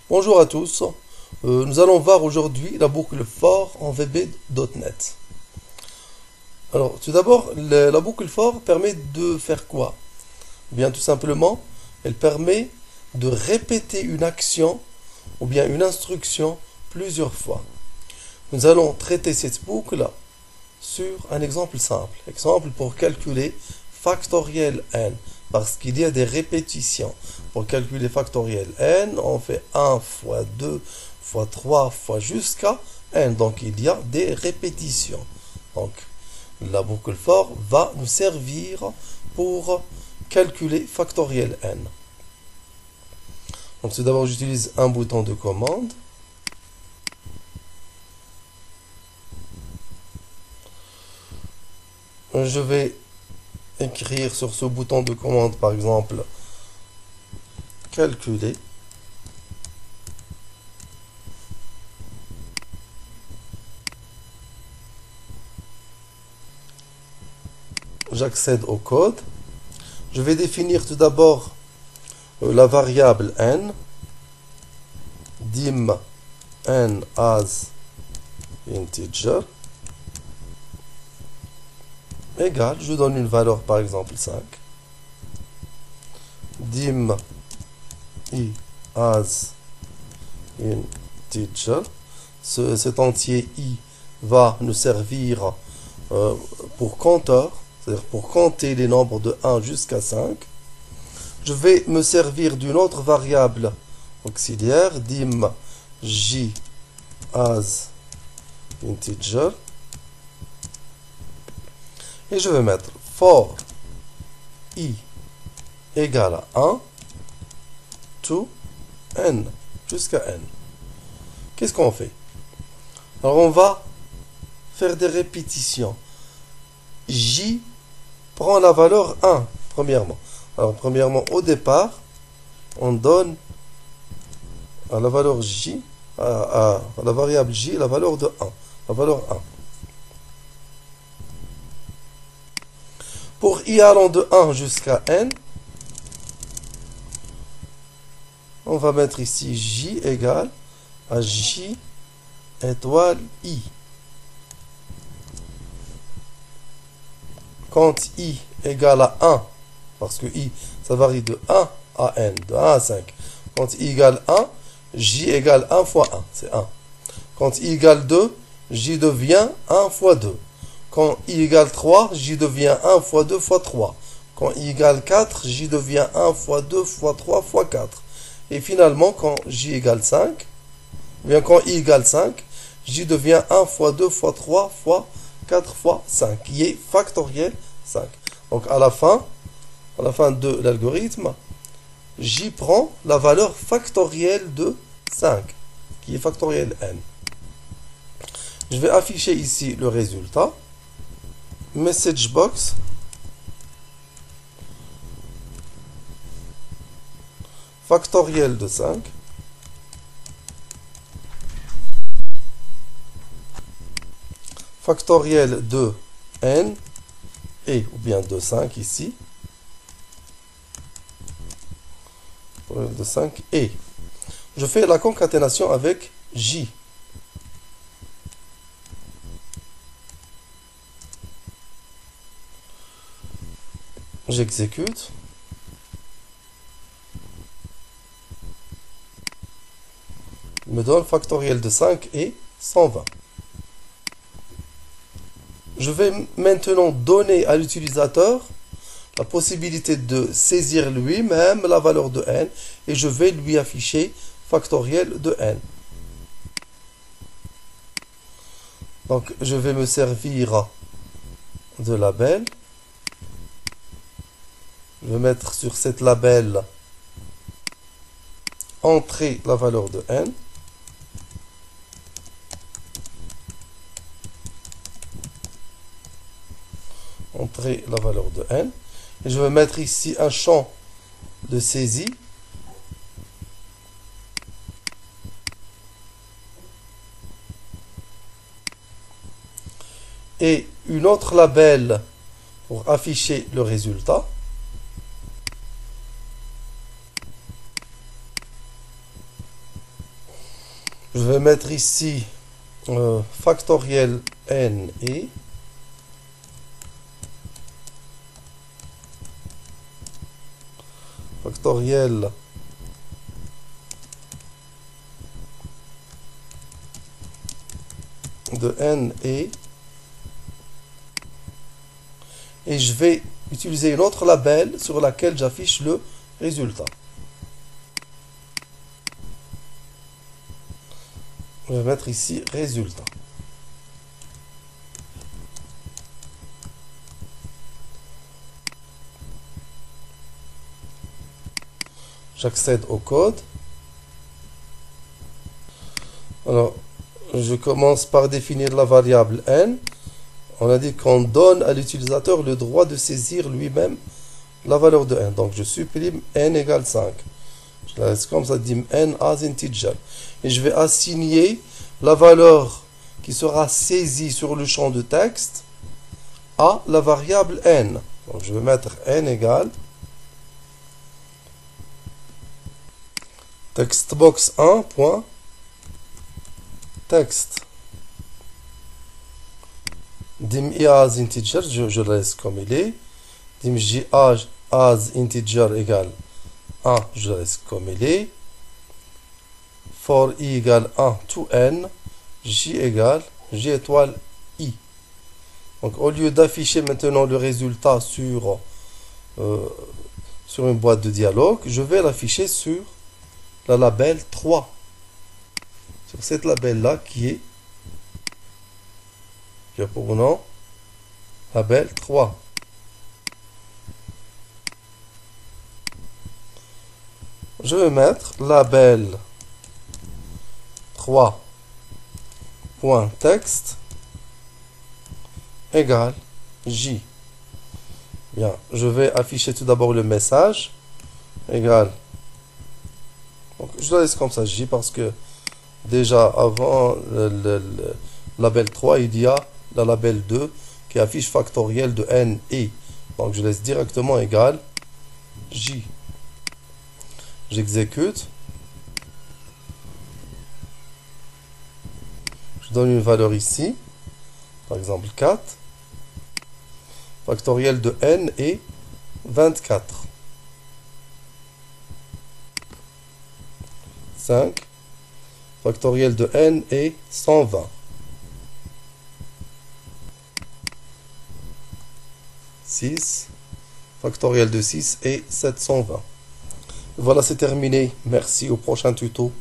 Bonjour à tous. Nous allons voir aujourd'hui la boucle for en VB.NET. Alors, tout d'abord, la boucle for permet de faire quoi? Bien, tout simplement, elle permet de répéter une action ou bien une instruction plusieurs fois. Nous allons traiter cette boucle sur un exemple simple. Exemple pour calculer factoriel n, parce qu'il y a des répétitions. Pour calculer factoriel n, on fait 1 fois 2 fois 3 fois jusqu'à n. Donc il y a des répétitions. Donc la boucle for va nous servir pour calculer factoriel n. Donc tout d'abord j'utilise un bouton de commande. Je vais écrire sur ce bouton de commande, par exemple, calculer. J'accède au code. Je vais définir tout d'abord la variable n, dim n as integer, égale, je donne une valeur par exemple 5, dim I as integer, cet entier I va nous servir pour compteur, c'est-à-dire pour compter les nombres de 1 jusqu'à 5. Je vais me servir d'une autre variable auxiliaire, dim J as integer, et je vais mettre for I égale à 1 to n, jusqu'à n. Qu'est-ce qu'on fait? Alors on va faire des répétitions. J prend la valeur 1, premièrement. Alors premièrement, au départ, on donne à la valeur J, à la variable J, la valeur de 1. La valeur 1. Pour I allant de 1 jusqu'à n, on va mettre ici J égale à J étoile I. Quand I égale à 1, parce que I, ça varie de 1 à n, de 1 à 5. Quand I égale 1, J égale 1 fois 1, c'est 1. Quand I égale 2, J devient 1 fois 2. Quand I égale 3, J devient 1 fois 2 fois 3. Quand I égale 4, J devient 1 fois 2 fois 3 fois 4. Et finalement, quand J égale 5, ou bien quand I égale 5, J devient 1 fois 2 fois 3 fois 4 fois 5, qui est factoriel 5. Donc à la fin de l'algorithme, J prend la valeur factorielle de 5, qui est factoriel n. Je vais afficher ici le résultat. Message box. Factoriel de 5. Factoriel de n et ou bien de 5 ici. Factoriel de 5 et. Je fais la concaténation avec J. J'exécute. Il me donne factoriel de 5 et 120. Je vais maintenant donner à l'utilisateur la possibilité de saisir lui-même la valeur de n et je vais lui afficher factoriel de n. Donc je vais me servir de label. Je vais mettre sur cette label entrer la valeur de n. Entrer la valeur de n. Et je vais mettre ici un champ de saisie. Et une autre label pour afficher le résultat. Je vais mettre ici factoriel n et factoriel de n et je vais utiliser une autre label sur laquelle j'affiche le résultat. Je vais mettre ici résultat. J'accède au code. Alors, je commence par définir la variable n. On a dit qu'on donne à l'utilisateur le droit de saisir lui-même la valeur de n. Donc, je supprime n égale 5. Je laisse comme ça, dit n as integer. Et je vais assigner la valeur qui sera saisie sur le champ de texte à la variable n. Donc, je vais mettre n égale textbox 1 point texte dim i as integer, je laisse comme il est. Dim j as integer égale 1, je laisse comme il est. For i égale 1 to n, j égale j étoile i. Donc au lieu d'afficher maintenant le résultat sur une boîte de dialogue, je vais l'afficher sur la label 3. Sur cette label là qui a pour nom label 3. Je vais mettre label 3.texte égale j. Bien, je vais afficher tout d'abord le message égale. Donc, je le laisse comme ça j parce que déjà avant le label 3, il y a la label 2 qui affiche factoriel de n et. Donc je laisse directement égal j. J'exécute. Je donne une valeur ici. Par exemple 4. Factoriel de n est 24. 5. Factoriel de n est 120. 6. Factoriel de 6 est 720. Voilà, c'est terminé. Merci, au prochain tuto.